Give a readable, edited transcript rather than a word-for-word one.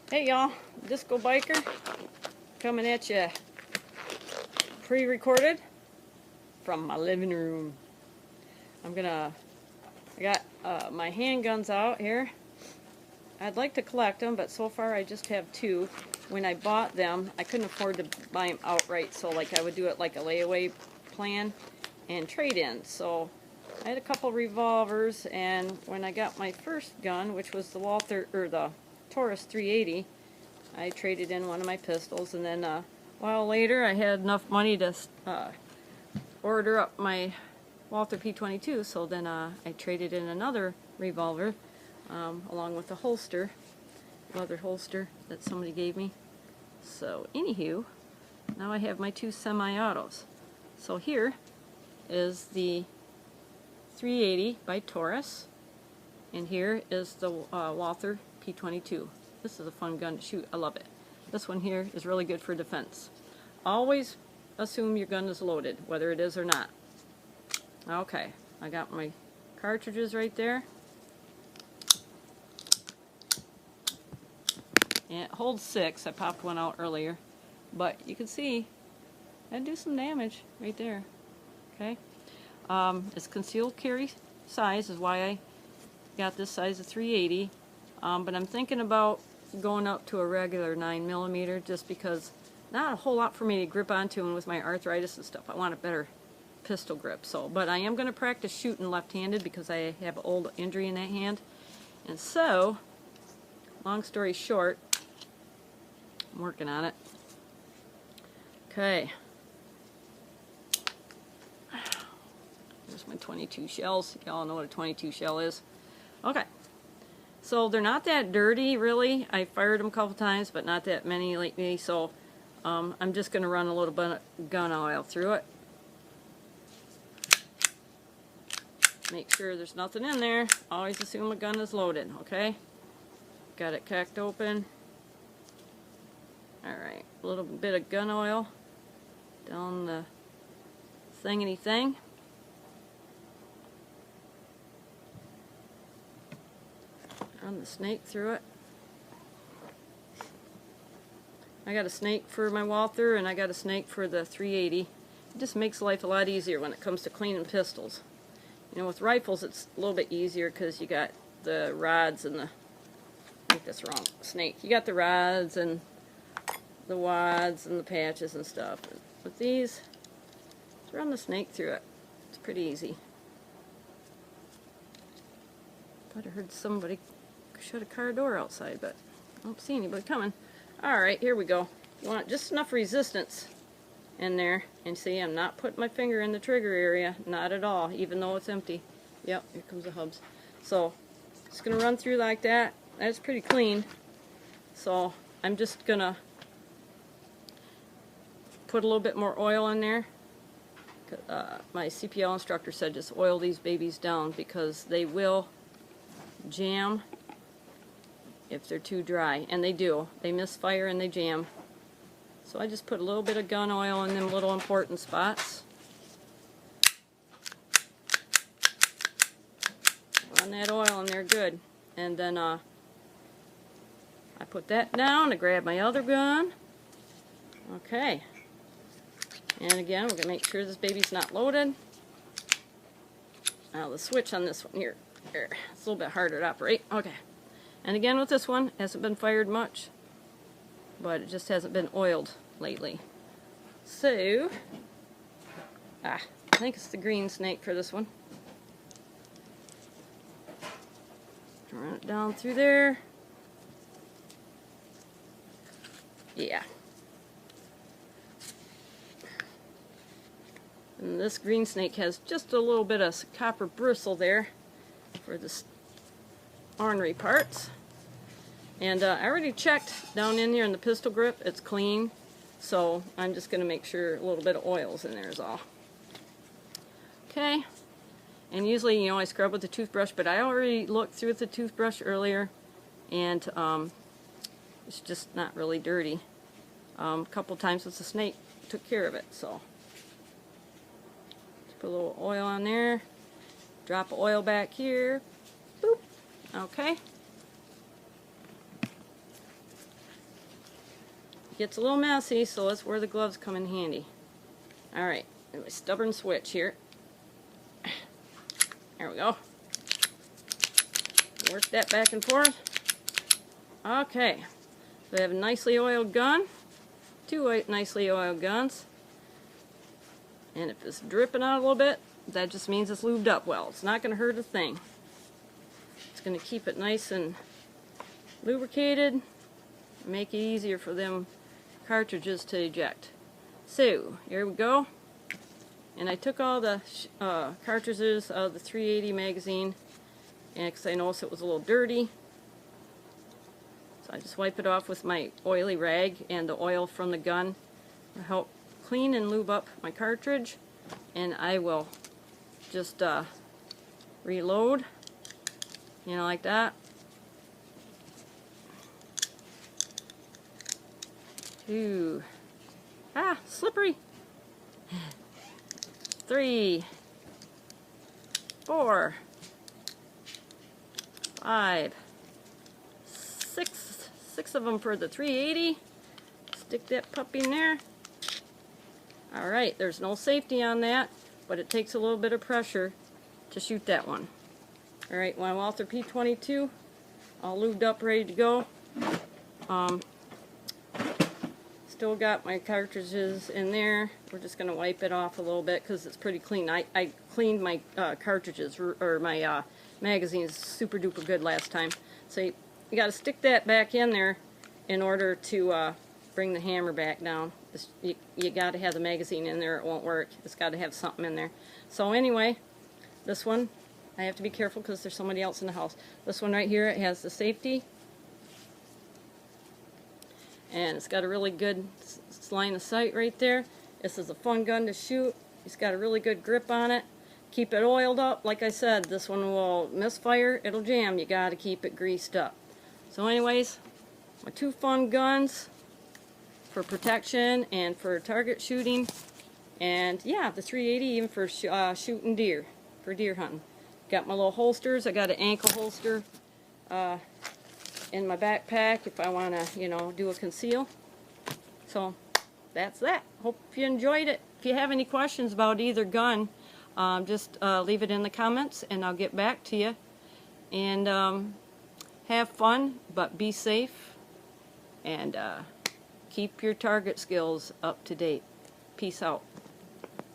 Hey y'all, Disco Biker coming at you pre-recorded from my living room. I got my handguns out here. I'd like to collect them, but so far I just have two. When I bought them, I couldn't afford to buy them outright, so like I would do it like a layaway plan and trade in. So I had a couple revolvers, and when I got my first gun, which was the the Taurus 380, I traded in one of my pistols, and then a while later I had enough money to order up my Walther P22, so then I traded in another revolver along with a holster, leather holster that somebody gave me. So anywho, now I have my two semi-autos. So here is the 380 by Taurus, and here is the Walther P22. This is a fun gun to shoot. I love it. This one here is really good for defense. Always assume your gun is loaded, whether it is or not. Okay, I got my cartridges right there. And it holds 6. I popped one out earlier. But you can see, I do some damage right there. Okay. It's concealed carry size is why I got this size of 380. But I'm thinking about going up to a regular 9mm just because not a whole lot for me to grip onto, and with my arthritis and stuff I want a better pistol grip. So, but I am going to practice shooting left-handed because I have an old injury in that hand. And so, long story short, I'm working on it. Okay. There's my 22 shells. Y'all know what a 22 shell is. Okay. So they're not that dirty, really. I fired them a couple times, but not that many lately. So I'm just going to run a little bit of gun oil through it. Make sure there's nothing in there. Always assume a gun is loaded, okay? Got it cracked open. Alright, a little bit of gun oil down the thingity thing. Run the snake through it. I got a snake for my Walther, and I got a snake for the 380. It just makes life a lot easier when it comes to cleaning pistols. You know, with rifles it's a little bit easier because you got the rods and the, I think that's wrong, snake. You got the rods and the wads and the patches and stuff. With these, just run the snake through it. It's pretty easy. Thought I heard somebody shut a car door outside, but I don't see anybody coming. Alright, here we go. You want just enough resistance in there, and see, I'm not putting my finger in the trigger area, not at all, even though it's empty. Yep, here comes the hubs. So, just going to run through like that. That's pretty clean. So, I'm just going to put a little bit more oil in there. My CPL instructor said just oil these babies down because they will jam if they're too dry, and they do. They misfire and they jam. So I just put a little bit of gun oil in them little important spots. Run that oil in there good. And then I put that down to grab my other gun. Okay. And again, we're going to make sure this baby's not loaded. Now the switch on this one here, it's a little bit harder to operate. Okay. And again with this one, hasn't been fired much, but it just hasn't been oiled lately. So, I think it's the green snake for this one. Run it down through there. Yeah. And this green snake has just a little bit of copper bristle there for the ornery parts. And I already checked down in here in the pistol grip. It's clean. So I'm just going to make sure a little bit of oil's in there is all. Okay. And usually, you know, I scrub with the toothbrush, but I already looked through with the toothbrush earlier, and it's just not really dirty. A couple times with the snake took care of it. So just put a little oil on there. Drop of oil back here. Boop. Okay. gets a little messy, so that's where the gloves come in handy. Alright, my stubborn switch here. There we go. Work that back and forth. Okay, so I have a nicely oiled gun. Two nicely oiled guns. And if it's dripping out a little bit, that just means it's lubed up well. It's not going to hurt a thing. It's going to keep it nice and lubricated, make it easier for them cartridges to eject. So, here we go. And I took all the cartridges out of the 380 magazine, and because I noticed it was a little dirty. So I just wipe it off with my oily rag and the oil from the gun to help clean and lube up my cartridge. And I will just reload, you know, like that. 2, slippery. 3, 4, 5, 6 of them for the 380. Stick that puppy in there. Alright, there's no safety on that, but it takes a little bit of pressure to shoot that one. Alright, my Walther P22, all lubed up, ready to go. Still got my cartridges in there. We're just going to wipe it off a little bit because it's pretty clean. I cleaned my cartridges, or my magazines super duper good last time. So you got to stick that back in there in order to bring the hammer back down. You got to have the magazine in there, it won't work. It's got to have something in there. So anyway, this one, I have to be careful because there's somebody else in the house. This one right here, it has the safety. And it's got a really good line of sight right there. This is a fun gun to shoot. It's got a really good grip on it. Keep it oiled up. Like I said, this one will misfire. It'll jam. You got to keep it greased up. So anyways, my 2 fun guns for protection and for target shooting. And yeah, the 380 even for shooting deer, for deer hunting. Got my little holsters. I got an ankle holster in my backpack if I want to, you know, do a conceal. So that's that. Hope you enjoyed it. If you have any questions about either gun, just leave it in the comments and I'll get back to you. And have fun, but be safe, and keep your target skills up to date. Peace out.